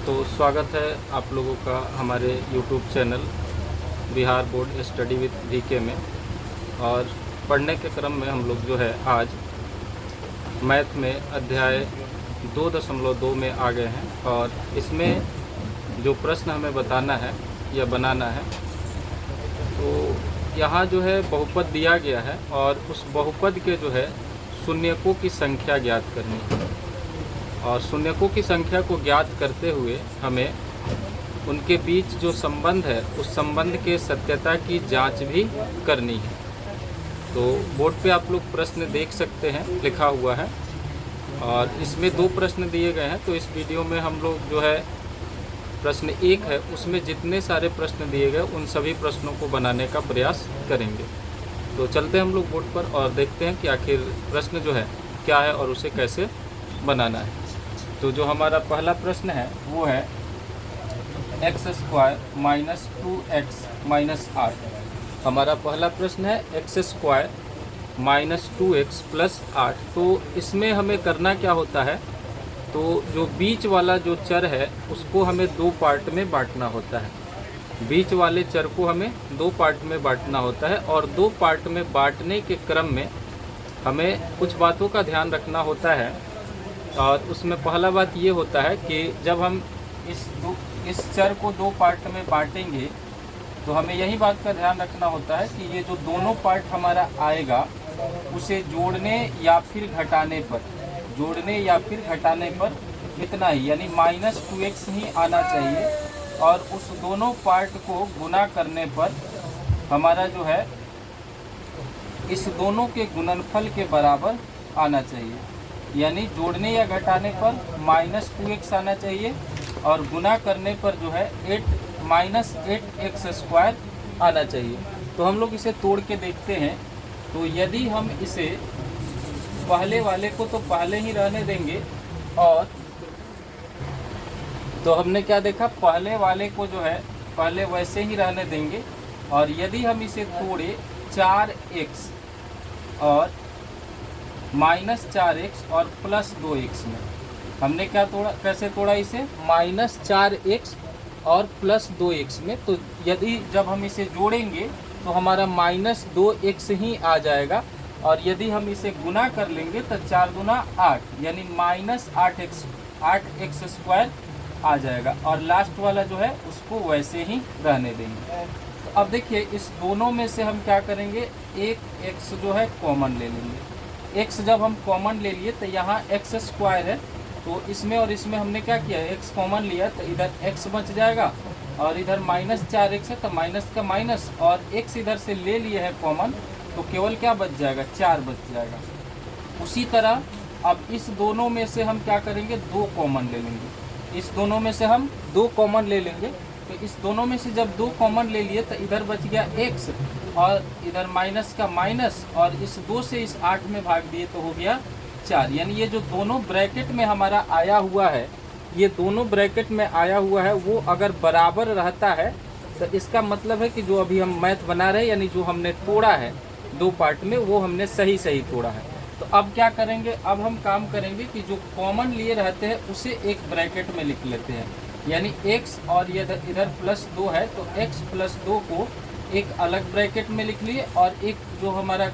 तो स्वागत है आप लोगों का हमारे YouTube channel Bihar board study with VK में। और पढ़ने के क्रम में हम लोग जो है आज मैथ में अध्याय 2.2 में आ गए हैं। और इसमें जो प्रश्न हमें बताना है या बनाना है, तो यहाँ जो है बहुपद दिया गया है और उस बहुपद के जो है शून्यकों की संख्या ज्ञात करनी है। और शून्यकों की संख्या को ज्ञात करते हुए हमें उनके बीच जो संबंध है उस संबंध के सत्यता की जांच भी करनी है। तो बोर्ड पे आप लोग प्रश्न देख सकते हैं, लिखा हुआ है और इसमें 2 प्रश्न दिए गए हैं। तो इस वीडियो में हम लोग जो है प्रश्न 1 है उसमें जितने सारे प्रश्न दिए गए उन सभी प्रश्नों को बनाने का प्रयास करेंगे। तो चलते हैं हम लोग बोर्ड पर और देखते हैं कि आखिर प्रश्न जो है क्या है और उसे कैसे बनाना है। तो जो हमारा पहला प्रश्न है वो है x² - 2x - 8। हमारा पहला प्रश्न है x² - 2x + 8। तो इसमें हमें करना क्या होता है, तो जो बीच वाला जो चर है उसको हमें 2 पार्ट में बांटना होता है। बीच वाले चर को हमें 2 पार्ट में बांटना होता है और 2 पार्ट में बांटने के क्रम में हमें कुछ बातों का ध्यान रखना होता है। और उसमें पहला बात ये होता है कि जब हम इस चर को 2 पार्ट में बांटेंगे तो हमें यही बात का ध्यान रखना होता है कि ये जो दोनों पार्ट हमारा आएगा उसे जोड़ने या फिर घटाने पर इतना ही, यानी -2x ही आना चाहिए। और उस दोनों पार्ट को गुना करने पर हमारा जो है इस दोनों के गुणनफल के बराबर आना चाहिए। यानी जोड़ने या घटाने पर -2x आना चाहिए और गुना करने पर जो है 8x² आना चाहिए। तो हम लोग इसे तोड़ के देखते हैं। तो यदि हम इसे पहले वाले को तो पहले ही रहने देंगे, और तो हमने क्या देखा, पहले वाले को जो है पहले वैसे ही रहने देंगे। और यदि हम इसे तोड़े 4x और -4x और +2x में, हमने क्या तोड़ा, कैसे तोड़ा इसे, -4x और +2x में। तो यदि जब हम इसे जोड़ेंगे तो हमारा -2x ही आ जाएगा। और यदि हम इसे गुना कर लेंगे तो 4 दूना 8, यानी -8x² आ जाएगा। और लास्ट वाला जो है उसको वैसे ही रहने देंगे। तो अब देखिए इस दोनों में से हम क्या करेंगे, एक x जो है कॉमन ले लेंगे। x जब हम कॉमन ले लिए तो यहाँ x² है, तो इसमें और इसमें हमने क्या किया, x कॉमन लिया तो इधर x बच जाएगा और इधर -4x है तो माइनस का माइनस, और x इधर से ले लिए है कॉमन, तो केवल क्या बच जाएगा, 4 बच जाएगा। उसी तरह अब इस दोनों में से हम क्या करेंगे, 2 कॉमन ले लेंगे। इस दोनों में से हम 2 कॉमन ले लेंगे। तो इस दोनों में से जब 2 कॉमन ले लिए तो इधर बच गया x और इधर माइनस का माइनस, और इस 2 से इस 8 में भाग दिए तो हो गया 4। यानी ये जो दोनों ब्रैकेट में हमारा आया हुआ है, ये दोनों ब्रैकेट में आया हुआ है, वो अगर बराबर रहता है तो इसका मतलब है कि जो अभी हम मैथ बना रहे हैं, यानी जो हमने तोड़ा है 2 पार्ट में, वो हमने सही तोड़ा है। तो अब क्या करेंगे, अब हम काम करेंगे कि जो कॉमन लिए रहते हैं उसे एक ब्रैकेट में लिख लेते हैं। यानी x और ये इधर +2 है तो x + 2 को एक अलग ब्रैकेट में लिख लिए, और एक जो हमारा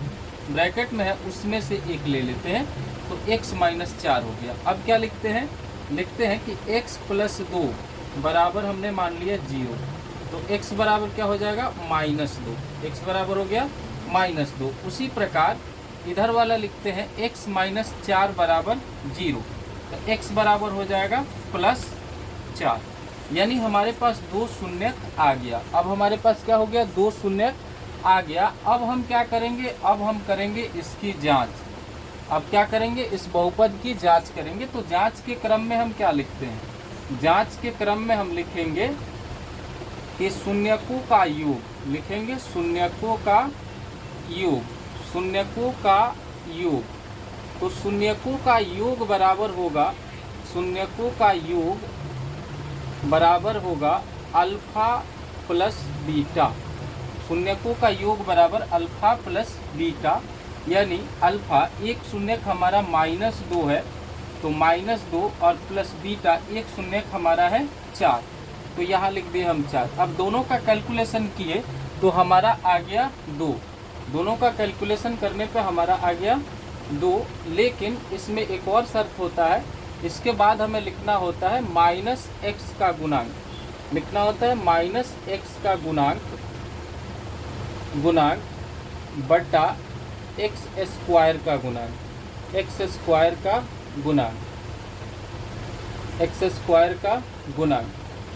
ब्रैकेट में है उसमें से एक ले लेते हैं, तो x - 4 हो गया। अब क्या लिखते हैं कि x + 2 बराबर हमने मान लिया 0, तो x बराबर क्या हो जाएगा, -2। x बराबर हो गया -2। उसी प्रकार इधर वाला लिखते हैं x - 4 बराबर 0, तो x बराबर हो जाएगा +4। यानी हमारे पास 2 शून्यक आ गया। अब हमारे पास क्या हो गया, 2 शून्यक आ गया। अब हम क्या करेंगे, अब हम करेंगे इसकी जांच। अब क्या करेंगे, इस बहुपद की जांच करेंगे। तो जांच के क्रम में हम क्या लिखते हैं, जांच के क्रम में हम लिखेंगे कि शून्यकों का योग, लिखेंगे शून्यकों का योग, शून्यकों का योग। तो शून्यकों का योग बराबर होगा, शून्यकों का योग बराबर होगा अल्फा प्लस बीटा। शून्यकों का योग बराबर अल्फा प्लस बीटा, यानी अल्फा, एक शून्यक हमारा -2 है तो -2 और प्लस बीटा, एक शून्य हमारा है 4, तो यहाँ लिख दिए हम 4। अब दोनों का कैलकुलेशन किए तो हमारा आ गया 2, दोनों का कैलकुलेशन करने पे हमारा आ गया 2। लेकिन इसमें एक और शर्त होता है, इसके बाद हमें लिखना होता है -x का गुणांक, लिखना होता है -x का गुणांक बटा x स्क्वायर का गुणांक, x स्क्वायर का गुणांक।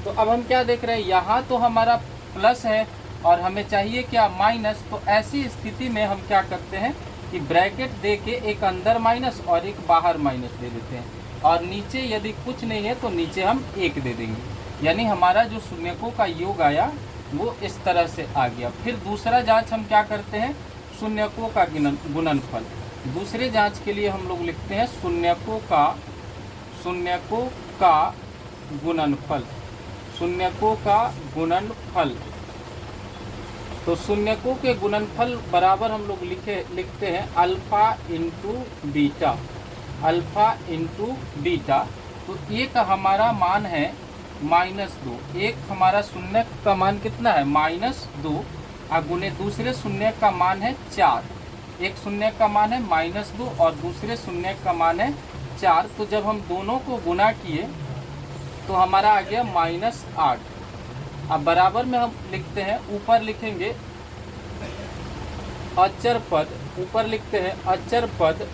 तो अब हम क्या देख रहे हैं, यहाँ तो हमारा प्लस है और हमें चाहिए क्या, माइनस। तो ऐसी स्थिति में हम क्या करते हैं कि ब्रैकेट दे के एक अंदर माइनस और एक बाहर माइनस दे देते हैं, और नीचे यदि कुछ नहीं है तो नीचे हम 1 दे देंगे। यानी हमारा जो शून्यकों का योग आया वो इस तरह से आ गया। फिर दूसरा जांच हम क्या करते हैं, शून्यकों का गुणनफल। दूसरे जांच के लिए हम लोग लिखते हैं शून्यकों का गुणनफल। तो शून्यकों के गुणनफल बराबर हम लोग लिखते हैं अल्फा इंटू बीटा। तो एक हमारा मान है -2, एक हमारा शून्य का मान कितना है -2, और गुने दूसरे शून्य का मान है 4। एक शून्य का मान है -2 और दूसरे शून्य का मान है 4। तो जब हम दोनों को गुना किए तो हमारा आ गया -8। अब बराबर में हम लिखते हैं, ऊपर लिखेंगे अचर पद, ऊपर लिखते हैं अचर पद,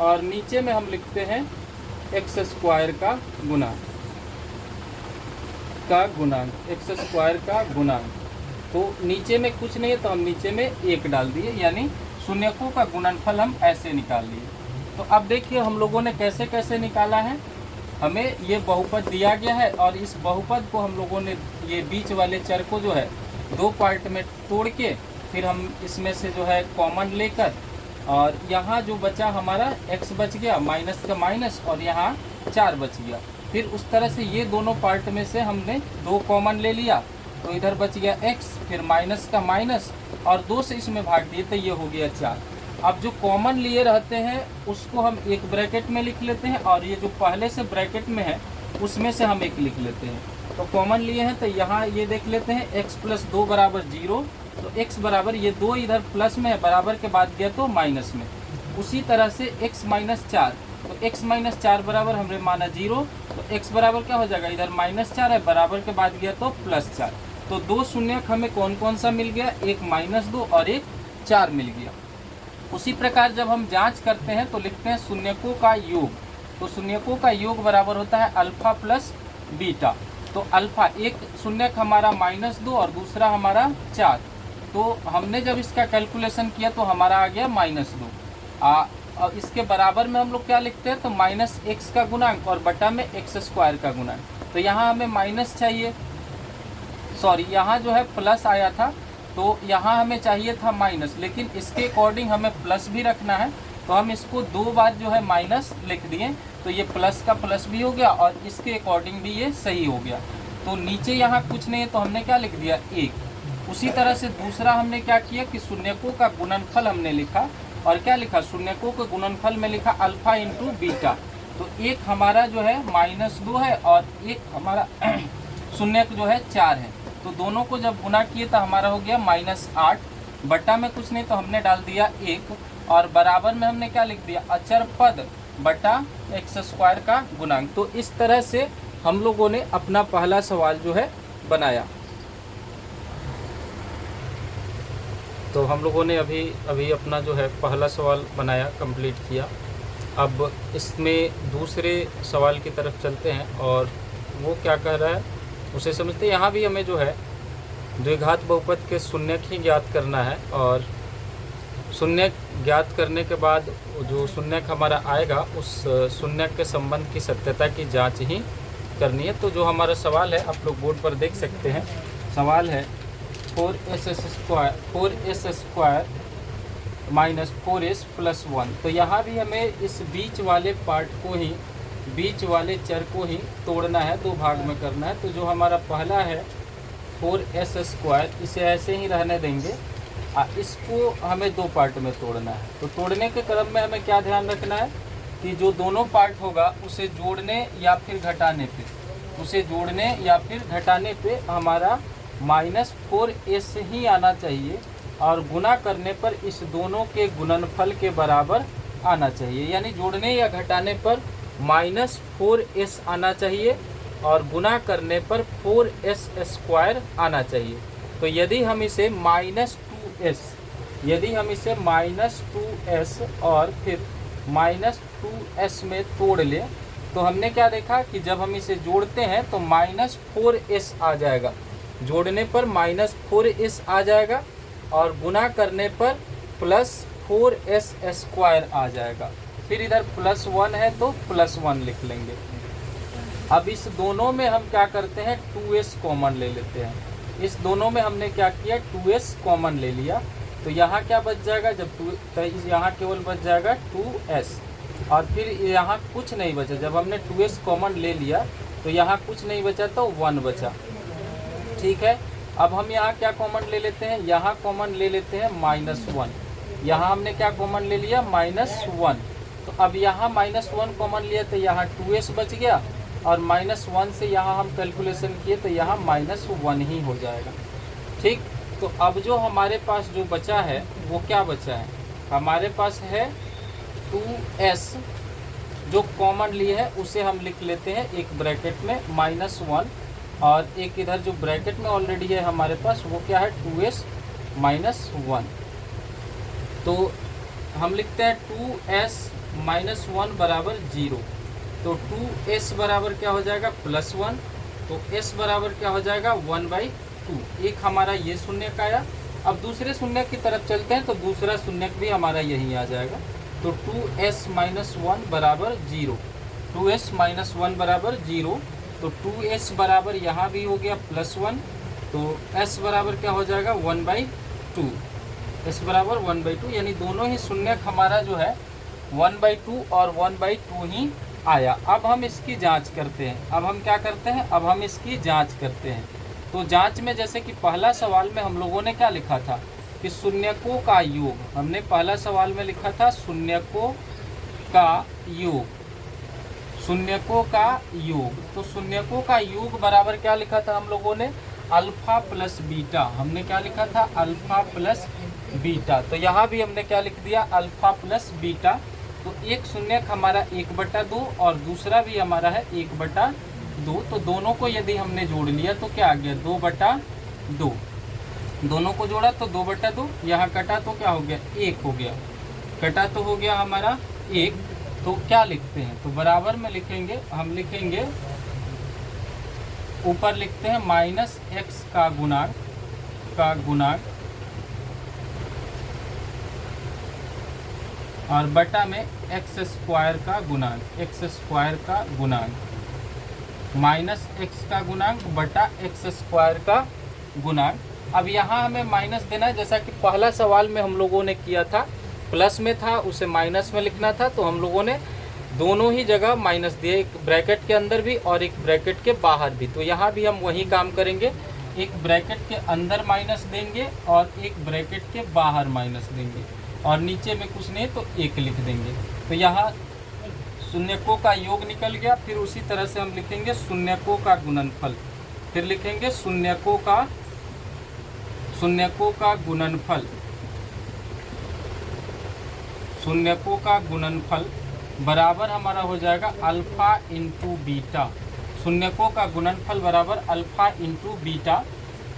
और नीचे में हम लिखते हैं x स्क्वायर का गुणांक, x स्क्वायर का गुणांक। तो नीचे में कुछ नहीं है तो हम नीचे में 1 डाल दिए, यानी शून्यकों का गुणनफल हम ऐसे निकाल लिए। तो अब देखिए हम लोगों ने कैसे कैसे निकाला है। हमें ये बहुपद दिया गया है और इस बहुपद को हम लोगों ने ये बीच वाले चर को जो है 2 पार्ट में तोड़ के फिर हम इसमें से जो है कॉमन लेकर, और यहाँ जो बचा हमारा x बच गया, माइनस का माइनस, और यहाँ 4 बच गया। फिर उस तरह से ये दोनों पार्ट में से हमने 2 कॉमन ले लिया, तो इधर बच गया x, फिर माइनस का माइनस और 2 से इसमें भाग दिए तो ये हो गया 4। अब जो कॉमन लिए रहते हैं उसको हम एक ब्रैकेट में लिख लेते हैं, और ये जो पहले से ब्रैकेट में है उसमें से हम 1 लिख लेते हैं। तो कॉमन लिए हैं तो यहाँ ये देख लेते हैं x + 2 = 0। तो x बराबर, ये 2 इधर प्लस में है, बराबर के बाद गया तो माइनस में। उसी तरह से x - 4, तो x - 4 बराबर हमने माना 0, तो x बराबर क्या हो जाएगा, इधर -4 है, बराबर के बाद गया तो +4। तो 2 शून्यक हमें कौन कौन सा मिल गया, एक -2 और एक 4 मिल गया। उसी प्रकार जब हम जांच करते हैं तो लिखते हैं शून्यकों का योग। तो शून्यकों का योग बराबर होता है अल्फा + बीटा। तो अल्फा, एक शून्यक हमारा -2 और दूसरा हमारा 4। तो हमने जब इसका कैलकुलेशन किया तो हमारा आ गया -2। और इसके बराबर में हम लोग क्या लिखते हैं, तो -x का गुणांक और बटा में x स्क्वायर का गुणांक। तो यहाँ हमें माइनस चाहिए, सॉरी यहाँ जो है प्लस आया था, तो यहाँ हमें चाहिए था माइनस, लेकिन इसके अकॉर्डिंग हमें प्लस भी रखना है, तो हम इसको 2 बार जो है माइनस लिख दिए। तो ये प्लस का प्लस भी हो गया और इसके अकॉर्डिंग भी ये सही हो गया। तो नीचे यहाँ कुछ नहीं है तो हमने क्या लिख दिया, 1। उसी तरह से दूसरा हमने क्या किया कि शून्यकों का गुणनफल हमने लिखा, और क्या लिखा, शून्यकों के गुणनफल में लिखा अल्फा इंटू बीटा। तो एक हमारा जो है -2 है और एक हमारा शून्यक जो है 4 है। तो दोनों को जब गुना किए तो हमारा हो गया -8, बटा में कुछ नहीं तो हमने डाल दिया 1, और बराबर में हमने क्या लिख दिया, अचर पद बटा x स्क्वायर का गुणांक। तो इस तरह से हम लोगों ने अपना पहला सवाल जो है बनाया। तो हम लोगों ने अभी अपना जो है पहला सवाल बनाया, कंप्लीट किया। अब इसमें दूसरे सवाल की तरफ चलते हैं और वो क्या कह रहा है उसे समझते हैं। यहाँ भी हमें जो है द्विघात बहुपद के शून्यक ही ज्ञात करना है, और शून्यक ज्ञात करने के बाद जो शून्यक हमारा आएगा उस शून्यक के संबंध की सत्यता की जांच ही करनी है। तो जो हमारा सवाल है आप लोग बोर्ड पर देख सकते हैं। सवाल है 4s स्क्वायर -4s + 1। तो यहाँ भी हमें इस बीच वाले पार्ट को ही, बीच वाले चर को ही तोड़ना है, 2 भाग में करना है। तो जो हमारा पहला है 4s स्क्वायर, इसे ऐसे ही रहने देंगे, इसको हमें 2 पार्ट में तोड़ना है। तो तोड़ने के क्रम में हमें क्या ध्यान रखना है कि जो दोनों पार्ट होगा उसे जोड़ने या फिर घटाने पे हमारा -4s ही आना चाहिए और गुना करने पर इस दोनों के गुणनफल के बराबर आना चाहिए। यानी जोड़ने या घटाने पर -4s आना चाहिए और गुना करने पर 4s² आना चाहिए। तो यदि हम इसे -2s और फिर -2s में तोड़ लें तो हमने क्या देखा कि जब हम इसे जोड़ते हैं तो -4s आ जाएगा, जोड़ने पर -4s आ जाएगा और गुना करने पर +4s² आ जाएगा। फिर इधर +1 है तो +1 लिख लेंगे। अब इस दोनों में हम क्या करते हैं, 2s कॉमन ले लेते हैं। इस दोनों में हमने क्या किया, 2s कॉमन ले लिया तो यहाँ क्या बच जाएगा, तो यहाँ केवल बच जाएगा 2s और फिर यहाँ कुछ नहीं बचा। जब हमने 2s कॉमन ले लिया तो यहाँ कुछ नहीं बचा तो 1 बचा। ठीक है, अब हम यहाँ क्या कॉमन ले लेते हैं, यहाँ कॉमन ले लेते हैं -1। यहाँ हमने क्या कॉमन ले लिया, -1। तो अब यहाँ -1 कॉमन लिया तो यहाँ 2s बच गया और -1 से यहाँ हम कैलकुलेशन किए तो यहाँ -1 ही हो जाएगा। ठीक, तो अब जो हमारे पास जो बचा है वो क्या बचा है, हमारे पास है 2s जो कॉमन लिए है उसे हम लिख लेते हैं एक ब्रैकेट में -1 और एक इधर जो ब्रैकेट में ऑलरेडी है हमारे पास वो क्या है 2s -1। तो हम लिखते हैं 2s -1 बराबर 0। तो 2s बराबर क्या हो जाएगा +1, तो s बराबर क्या हो जाएगा 1/2। एक हमारा ये शून्य का आया। अब दूसरे शून्य की तरफ चलते हैं तो दूसरा शून्य भी हमारा यही आ जाएगा। तो 2s -1 बराबर 0, 2s -1 बराबर 0। तो 2s बराबर यहाँ भी हो गया +1, तो s बराबर क्या हो जाएगा 1/2, s बराबर 1/2। यानी दोनों ही शून्य हमारा जो है 1/2 और 1/2 ही आया। अब हम इसकी जांच करते हैं। अब हम क्या करते हैं, अब हम इसकी जांच करते हैं। तो जांच में जैसे कि पहला सवाल में हम लोगों ने क्या लिखा था कि शून्यकों का योग, हमने पहला सवाल में लिखा था शून्यकों का योग, शून्यकों का योग। तो शून्यकों का योग बराबर क्या लिखा था हम लोगों ने, अल्फा प्लस बीटा। हमने क्या लिखा था, अल्फा प्लस बीटा। तो यहाँ भी हमने क्या लिख दिया, अल्फा प्लस बीटा। तो एक शून्यक हमारा 1/2 और दूसरा भी हमारा है 1/2। तो दोनों को यदि हमने जोड़ लिया तो क्या आ गया 2/2। दोनों को जोड़ा तो 2/2, यहाँ कटा तो क्या हो गया 1 हो गया, कटा तो हो गया हमारा 1। तो क्या लिखते हैं, तो बराबर में लिखेंगे, हम लिखेंगे ऊपर लिखते हैं -x का गुणांक और बटा में x² का गुणांक, -x का गुणांक बटा x² का गुणांक। अब यहाँ हमें माइनस देना है, जैसा कि पहला सवाल में हम लोगों ने किया था, प्लस में था उसे माइनस में लिखना था। तो हम लोगों ने दोनों ही जगह माइनस दिए, एक ब्रैकेट के अंदर भी और एक ब्रैकेट के बाहर भी। तो यहाँ भी हम वही काम करेंगे, एक ब्रैकेट के अंदर माइनस देंगे और एक ब्रैकेट के बाहर माइनस देंगे और नीचे में कुछ नहीं तो 1 लिख देंगे। तो यहाँ शून्यकों का योग निकल गया। फिर उसी तरह से हम लिखेंगे शून्यकों का गुणनफल, फिर लिखेंगे शून्यकों का गुणनफल बराबर हमारा हो जाएगा अल्फा इंटू बीटा। शून्यकों का गुणनफल बराबर अल्फा इंटू बीटा।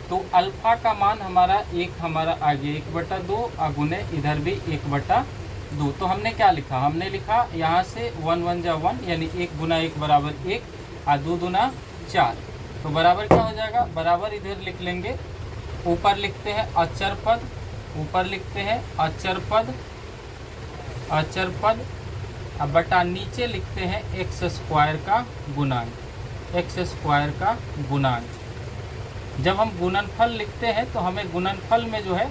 तो अल्फा का मान हमारा आ गया 1/2 अगुने इधर भी 1/2। तो हमने क्या लिखा, हमने लिखा यहाँ से 1 1 जा 1 यानी 1 गुना 1 बराबर 1 और 2 दूना 4। तो बराबर क्या हो जाएगा, बराबर इधर लिख लेंगे, ऊपर लिखते हैं अचर पद, अब बटा नीचे लिखते हैं x² का गुणांक। जब हम गुणनफल लिखते हैं तो हमें गुणनफल में जो है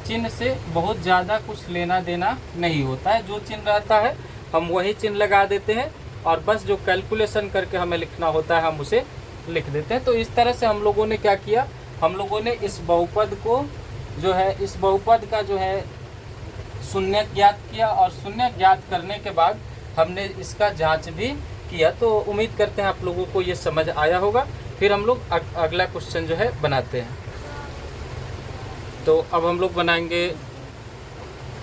चिन्ह से बहुत ज़्यादा कुछ लेना देना नहीं होता है। जो चिन्ह रहता है हम वही चिन्ह लगा देते हैं और बस जो कैलकुलेशन करके हमें लिखना होता है हम उसे लिख देते हैं। तो इस तरह से हम लोगों ने क्या किया, हम लोगों ने इस बहुपद को जो है, इस बहुपद का जो है शून्य ज्ञात किया और शून्य ज्ञात करने के बाद हमने इसका जांच भी किया। तो उम्मीद करते हैं आप लोगों को ये समझ आया होगा। फिर हम लोग अगला क्वेश्चन जो है बनाते हैं। तो अब हम लोग बनाएंगे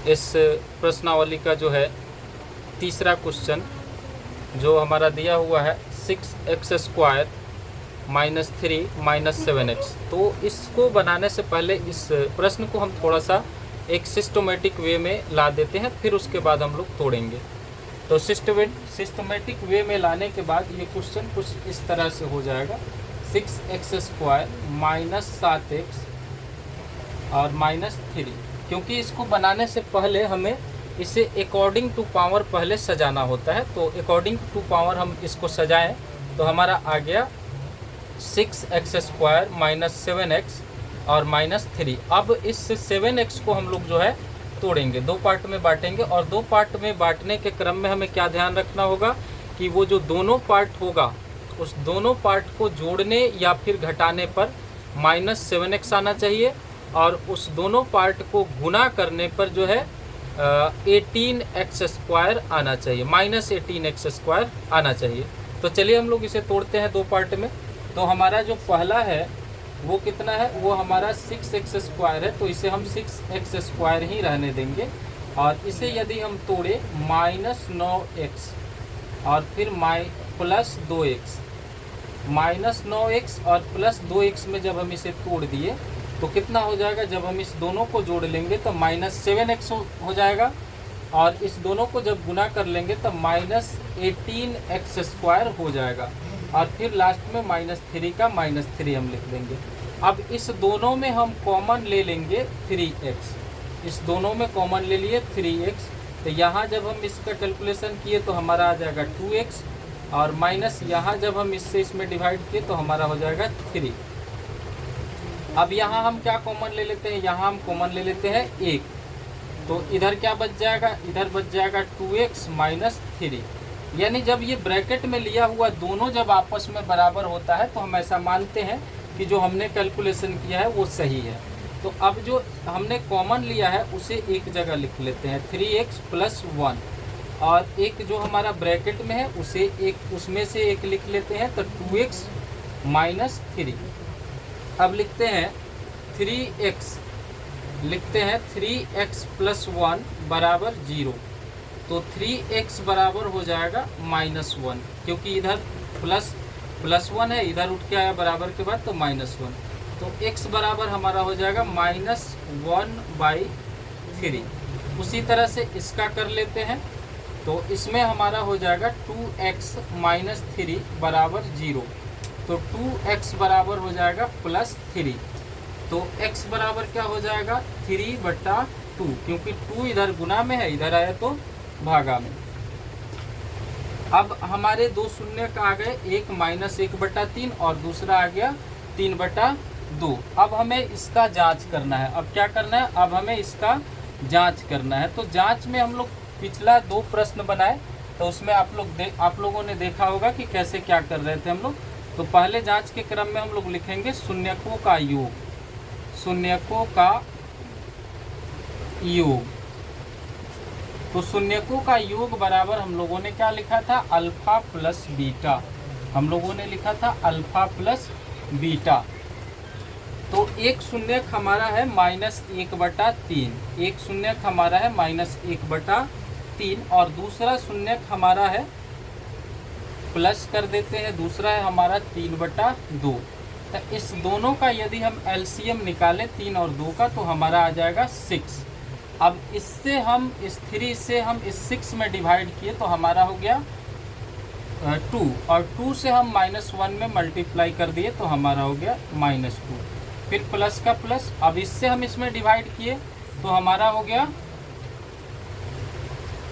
इस प्रश्नावली का जो है तीसरा क्वेश्चन, जो हमारा दिया हुआ है 6x² - 3 - 7x। तो इसको बनाने से पहले इस प्रश्न को हम थोड़ा सा एक सिस्टमेटिक वे में ला देते हैं, फिर उसके बाद हम लोग तोड़ेंगे। तो सिस्टमेटिक वे में लाने के बाद ये क्वेश्चन कुछ इस तरह से हो जाएगा। 6x² - 7x और -3, क्योंकि इसको बनाने से पहले हमें इसे अकॉर्डिंग टू पावर पहले सजाना होता है। तो अकॉर्डिंग टू पावर हम इसको सजाएं तो हमारा आ गया 6x² - 7x और -3। अब इस 7x को हम लोग जो है तोड़ेंगे, दो पार्ट में बांटेंगे। और दो पार्ट में बांटने के क्रम में हमें क्या ध्यान रखना होगा कि वो जो दोनों पार्ट होगा उस दोनों पार्ट को जोड़ने या फिर घटाने पर -7x आना चाहिए, और उस दोनों पार्ट को गुना करने पर जो है 18x² आना चाहिए, -18x² आना चाहिए। तो चलिए हम लोग इसे तोड़ते हैं दो पार्ट में। तो हमारा जो पहला है वो कितना है, वो हमारा 6x² है। तो इसे हम 6x² ही रहने देंगे। और इसे यदि हम तोड़े -9x और फिर +2x, -9x और +2x में जब हम इसे तोड़ दिए तो कितना हो जाएगा, जब हम इस दोनों को जोड़ लेंगे तो -7x हो जाएगा। और इस दोनों को जब गुना कर लेंगे तो -18x² हो जाएगा। और फिर लास्ट में -3 का -3 हम लिख देंगे। अब इस दोनों में हम कॉमन ले लेंगे 3x, इस दोनों में कॉमन ले लिए 3x। तो यहाँ जब हम इसका कैलकुलेशन किए तो हमारा आ जाएगा 2x, और माइनस यहाँ जब हम इससे इसमें डिवाइड किए तो हमारा हो जाएगा 3। अब यहाँ हम क्या कॉमन ले लेते हैं, यहाँ हम कॉमन ले लेते हैं 1। तो इधर क्या बच जाएगा, इधर बच जाएगा 2x - 3। यानी जब ये ब्रैकेट में लिया हुआ दोनों जब आपस में बराबर होता है तो हम ऐसा मानते हैं कि जो हमने कैलकुलेशन किया है वो सही है। तो अब जो हमने कॉमन लिया है उसे एक जगह लिख लेते हैं 3x + 1, और एक जो हमारा ब्रैकेट में है उसे एक उसमें से एक लिख लेते हैं, तो 2x - 3। अब लिखते हैं 3x, लिखते हैं 3x + 1 = 0। तो 3x बराबर हो जाएगा -1, क्योंकि इधर +1 है, इधर उठ के आया बराबर के बाद तो -1। तो x बराबर हमारा हो जाएगा -1/3। उसी तरह से इसका कर लेते हैं। तो इसमें हमारा हो जाएगा 2x - 3 = 0। तो 2x बराबर हो जाएगा +3। तो x बराबर क्या हो जाएगा 3/2, क्योंकि 2 इधर गुना में है, इधर आया तो भागा में। अब हमारे दो शून्य का आ गए, एक -1/3 और दूसरा आ गया 3/2। अब हमें इसका जांच करना है। अब क्या करना है, अब हमें इसका जांच करना है। तो जांच में हम लोग पिछला 2 प्रश्न बनाए, तो उसमें आप लोगों ने देखा होगा कि कैसे क्या कर रहे थे हम लोग। तो पहले जांच के क्रम में हम लोग लिखेंगे शून्यकों का योग, शून्यकों का योग। तो शून्यकों का योग बराबर हम लोगों ने क्या लिखा था, अल्फा + बीटा। हम लोगों ने लिखा था अल्फा + बीटा। तो एक शून्यक हमारा है -1/3, एक शून्यक हमारा है -1/3, और दूसरा शून्यक हमारा है प्लस कर देते हैं, दूसरा है हमारा 3/2। तो इस दोनों का यदि हम एलसीएम निकालें 3 और 2 का, तो हमारा आ जाएगा 6। अब इससे हम इस 3 से हम इस 6 में डिवाइड किए तो हमारा हो गया 2, और 2 से हम -1 में मल्टीप्लाई कर दिए तो हमारा हो गया -2। फिर प्लस का प्लस, अब इससे हम इसमें डिवाइड किए तो हमारा हो गया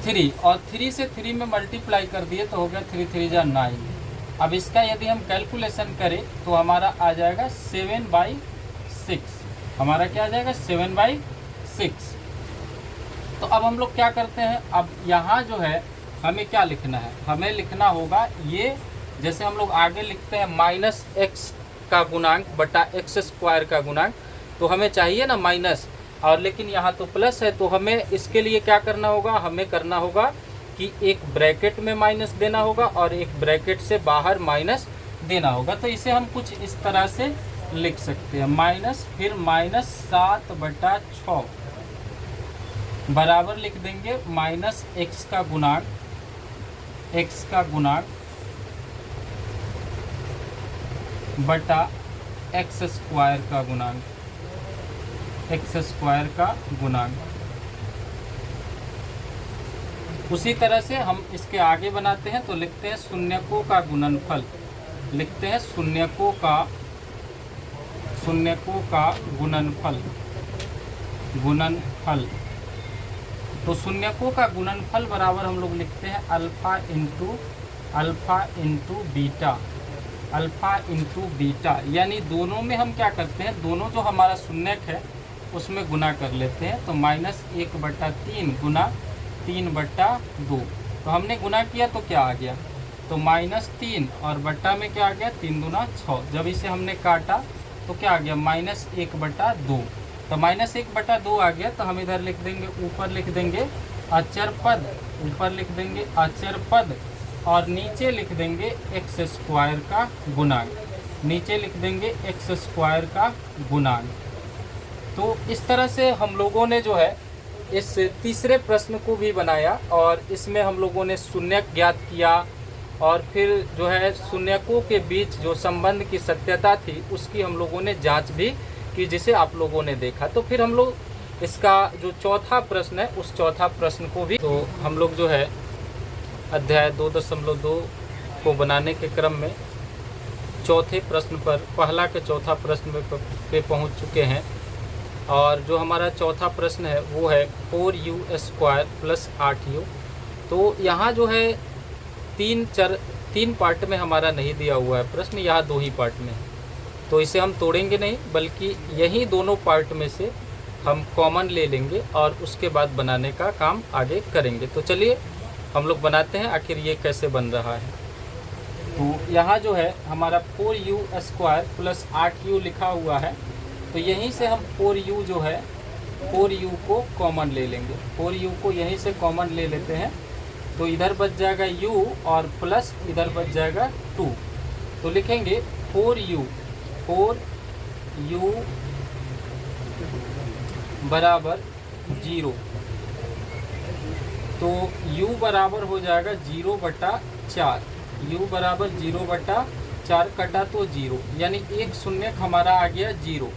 3, और 3 से 3 में मल्टीप्लाई कर दिए तो हो गया 3 3 जा 9। अब इसका यदि हम कैलकुलेशन करें तो हमारा आ जाएगा 7/6। हमारा क्या आ जाएगा 7/6। तो अब हम लोग क्या करते हैं, अब यहाँ जो है हमें क्या लिखना है, हमें लिखना होगा ये, जैसे हम लोग आगे लिखते हैं -x का गुणांक बटा x² का गुणांक, तो हमें चाहिए ना माइनस, और लेकिन यहाँ तो प्लस है। तो हमें इसके लिए क्या करना होगा, हमें करना होगा कि एक ब्रैकेट में माइनस देना होगा और एक ब्रैकेट से बाहर माइनस देना होगा। तो इसे हम कुछ इस तरह से लिख सकते हैं, माइनस फिर माइनस 7/6 बराबर लिख देंगे माइनस एक्स का गुणांक बटा एक्स स्क्वायर का गुणांक। उसी तरह से हम इसके आगे बनाते हैं, तो लिखते हैं शून्यकों का गुणनफल, लिखते हैं शून्यकों का गुणनफल। तो शून्यकों का गुणनफल बराबर हम लोग लिखते हैं अल्फा इंटू बीटा, यानी दोनों में हम क्या करते हैं, दोनों जो हमारा शून्यक है उसमें गुना कर लेते हैं। तो -1/3 गुना 3/2, तो हमने गुना किया तो क्या आ गया, तो -3 और बट्टा में क्या आ गया 3 दूना 6। जब इसे हमने काटा तो क्या आ गया -1/2, तो -1/2 आ गया। तो हम इधर लिख देंगे, ऊपर लिख देंगे अचर पद, और नीचे लिख देंगे एक्स स्क्वायर का गुणांक। तो इस तरह से हम लोगों ने जो है इस तीसरे प्रश्न को भी बनाया, और इसमें हम लोगों ने शून्यक ज्ञात किया, और फिर जो है शून्यकों के बीच जो संबंध की सत्यता थी उसकी हम लोगों ने जांच भी की, जिसे आप लोगों ने देखा। तो फिर हम लोग इसका जो चौथा प्रश्न है उस चौथा प्रश्न को भी, तो हम लोग जो है अध्याय 2.2 को बनाने के क्रम में चौथे प्रश्न पर, पहला के चौथा प्रश्न पे पहुंच चुके हैं। और जो हमारा चौथा प्रश्न है वो है 4u² + 8u। तो यहाँ जो है तीन पार्ट में हमारा नहीं दिया हुआ है प्रश्न, यहाँ 2 ही पार्ट में है, तो इसे हम तोड़ेंगे नहीं, बल्कि यही दोनों पार्ट में से हम कॉमन ले लेंगे और उसके बाद बनाने का काम आगे करेंगे। तो चलिए हम लोग बनाते हैं आखिर ये कैसे बन रहा है। तो यहाँ जो है हमारा 4u² + 8u लिखा हुआ है, तो यहीं से हम 4u जो है 4u को कॉमन ले लेंगे, 4u को यहीं से कॉमन ले लेते हैं। तो इधर बच जाएगा u और प्लस इधर बच जाएगा 2, तो लिखेंगे 4u बराबर 0। तो u बराबर हो जाएगा 0/4, u बराबर 0/4, कटा तो 0, यानी एक शून्यक हमारा आ गया 0।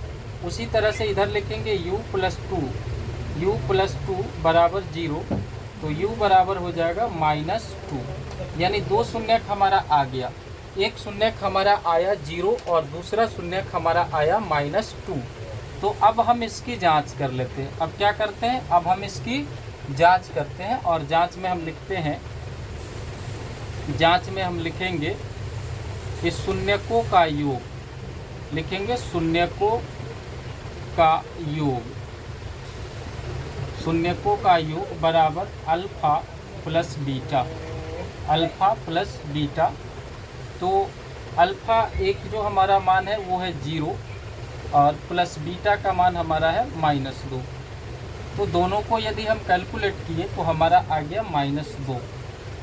उसी तरह से इधर लिखेंगे u + 2 बराबर 0, तो u बराबर हो जाएगा -2, यानी 2 शून्यक हमारा आ गया, एक शून्यक हमारा आया 0 और दूसरा शून्यक हमारा आया -2। तो अब हम इसकी जांच कर लेते हैं। अब क्या करते हैं, अब हम इसकी जांच करते हैं, और जांच में हम लिखेंगे कि शून्यकों का योग, लिखेंगे शून्यकों का योग बराबर अल्फा प्लस बीटा। तो अल्फा एक जो हमारा मान है वो है 0 और प्लस बीटा का मान हमारा है -2। तो दोनों को यदि हम कैलकुलेट किए तो हमारा आ गया -2।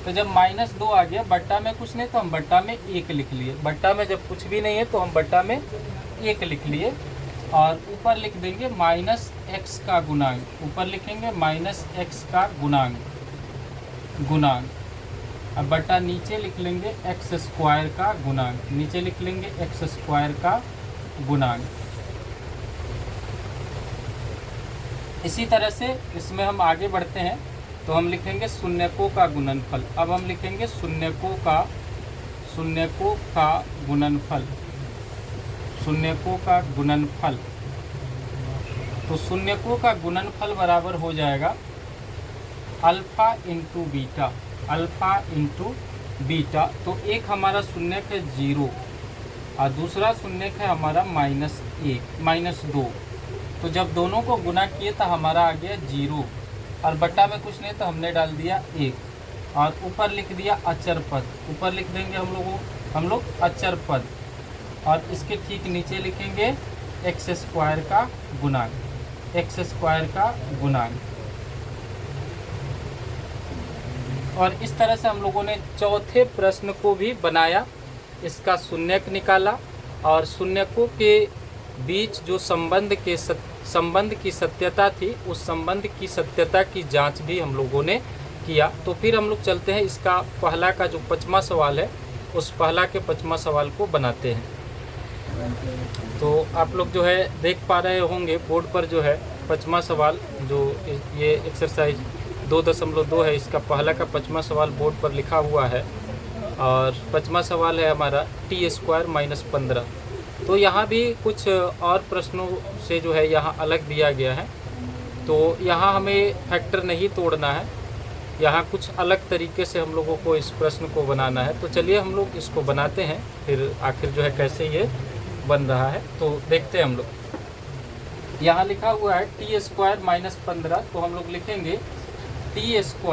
तो जब -2 आ गया, बट्टा में कुछ नहीं तो हम बट्टा में 1 लिख लिए, बट्टा में जब कुछ भी नहीं है तो हम बट्टा में 1 लिख लिए, और ऊपर लिख देंगे -x का गुणांक, ऊपर लिखेंगे -x का गुणांक। अब बट्टा नीचे लिख लेंगे x² का गुणांक, नीचे लिख लेंगे x² का गुणांक। इसी तरह से इसमें हम आगे बढ़ते हैं, तो हम लिखेंगे शून्यकों का गुणनफल। अब हम लिखेंगे शून्यकों का गुणनफल। तो शून्यकों का गुणनफल बराबर हो जाएगा अल्फा इंटू बीटा। तो एक हमारा शून्यक है 0 और दूसरा शून्यक है हमारा -2। तो जब दोनों को गुना किए तो हमारा आ गया 0, और बट्टा में कुछ नहीं तो हमने डाल दिया 1, और ऊपर लिख दिया अचर पद, ऊपर लिख देंगे हम लोग अचर पद, और इसके ठीक नीचे लिखेंगे x² का गुणांक। और इस तरह से हम लोगों ने चौथे प्रश्न को भी बनाया, इसका शून्यक निकाला और शून्यकों के बीच जो संबंध की सत्यता थी, उस संबंध की सत्यता की जांच भी हम लोगों ने किया। तो फिर हम लोग चलते हैं, इसका पहला का जो 5वां सवाल है, उस पहला के 5वां सवाल को बनाते हैं। तो आप लोग जो है देख पा रहे होंगे बोर्ड पर जो है 5वां सवाल, जो ये एक्सरसाइज 2.2 है, इसका पहला का 5वां सवाल बोर्ड पर लिखा हुआ है। और 5वां सवाल है हमारा t² - 15। तो यहाँ भी कुछ और प्रश्नों से जो है यहाँ अलग दिया गया है। तो यहाँ हमें फैक्टर नहीं तोड़ना है, यहाँ कुछ अलग तरीके से हम लोगों को इस प्रश्न को बनाना है। तो चलिए हम लोग इसको बनाते हैं, फिर आखिर जो है कैसे ये बन रहा है तो देखते हैं हम लोग। यहाँ लिखा हुआ है t² - 15, तो हम लोग लिखेंगे t² -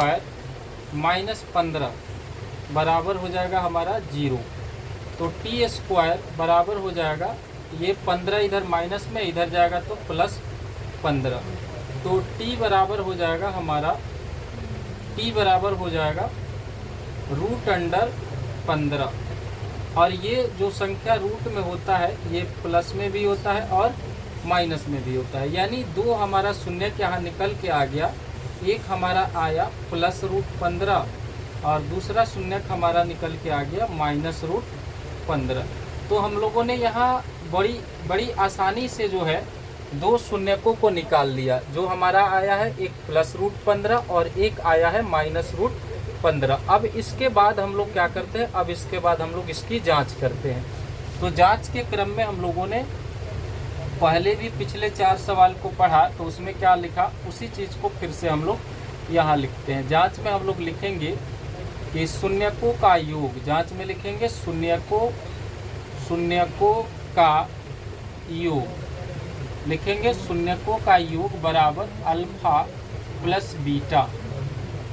15 बराबर हो जाएगा हमारा 0। तो t² बराबर हो जाएगा, ये 15 इधर माइनस में, इधर जाएगा तो प्लस 15। तो t बराबर हो जाएगा हमारा, t बराबर हो जाएगा √15। और ये जो संख्या रूट में होता है, ये प्लस में भी होता है और माइनस में भी होता है। यानी दो हमारा शून्य यहाँ निकल के आ गया, एक हमारा आया प्लस √15 और दूसरा शून्य हमारा निकल के आ गया -√15। तो हम लोगों ने यहाँ बड़ी आसानी से जो है दो शून्यकों को निकाल लिया। जो हमारा आया है एक प्लस √15 और एक आया है -√15। अब इसके बाद हम लोग क्या करते हैं, अब इसके बाद हम लोग इसकी जांच करते हैं। तो जांच के क्रम में हम लोगों ने पहले भी पिछले 4 सवाल को पढ़ा, तो उसमें क्या लिखा, उसी चीज़ को फिर से हम लोग यहाँ लिखते हैं। जांच में हम लोग लिखेंगे कि शून्यकों का योग, जांच में लिखेंगे शून्यकों का योग, लिखेंगे शून्यकों का योग बराबर अल्फा प्लस बीटा।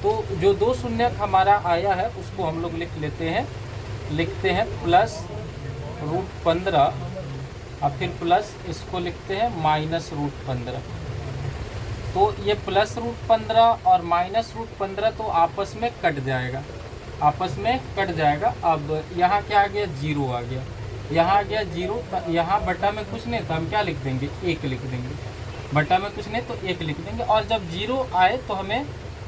तो जो दो शून्यक हमारा आया है उसको हम लोग लिखते हैं प्लस √15 और फिर प्लस इसको लिखते हैं -√15। तो ये प्लस √15 और -√15 तो आपस में कट जाएगा, अब यहाँ क्या आ गया, 0 आ गया, यहाँ आ गया 0। यहाँ बटा में कुछ नहीं तो हम क्या लिख देंगे, 1 लिख देंगे। बटा में कुछ नहीं तो 1 लिख देंगे। और जब 0 आए तो हमें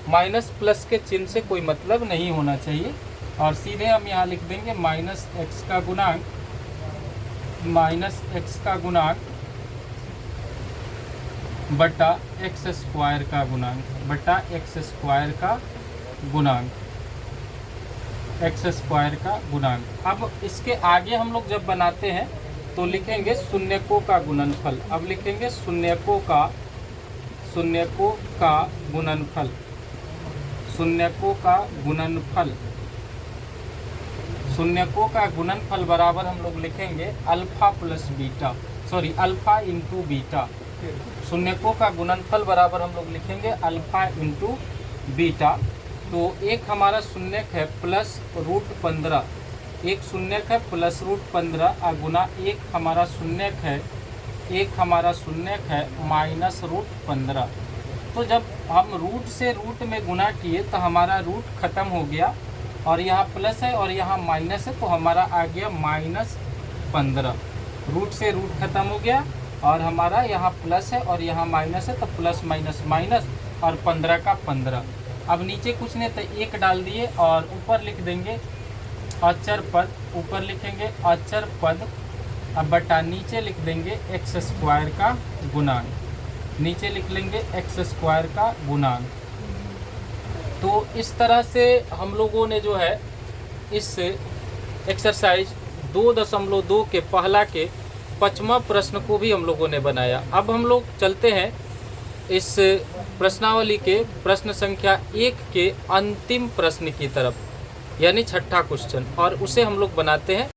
माइनस प्लस के चिन्ह से कोई मतलब नहीं होना चाहिए, और सीधे हम यहाँ लिख देंगे -x का गुणांक बटा x² का गुणांक, x² का गुणांक। अब इसके आगे हम लोग जब बनाते हैं तो लिखेंगे शून्यकों का गुणनफल। अब लिखेंगे शून्यकों का गुणनफल, शून्यकों का गुणनफल बराबर हम लोग लिखेंगे अल्फा इंटू बीटा। शून्यकों का गुणनफल बराबर हम लोग लिखेंगे अल्फा इंटू बीटा। तो एक हमारा शून्यक है प्लस √15, एक शून्यक है प्लस √15 गुना एक हमारा शून्यक है -√15। तो जब हम रूट से रूट में गुना किए तो हमारा रूट खत्म हो गया, और यहाँ प्लस है और यहाँ माइनस है, तो हमारा आ गया -15। रूट से रूट खत्म हो गया और हमारा यहाँ प्लस है और यहाँ माइनस है, तो प्लस माइनस और 15 का 15। अब नीचे कुछ नहीं तो 1 डाल दिए और ऊपर लिख देंगे अचर पद, ऊपर लिखेंगे अचर पद। अब बटा नीचे लिख देंगे x² का गुणांक, नीचे लिख लेंगे x² का गुणांक। तो इस तरह से हम लोगों ने जो है इस एक्सरसाइज 2.2 के पहला के 5वां प्रश्न को भी हम लोगों ने बनाया। अब हम लोग चलते हैं इस प्रश्नावली के प्रश्न संख्या 1 के अंतिम प्रश्न की तरफ, यानी 6ठा क्वेश्चन, और उसे हम लोग बनाते हैं।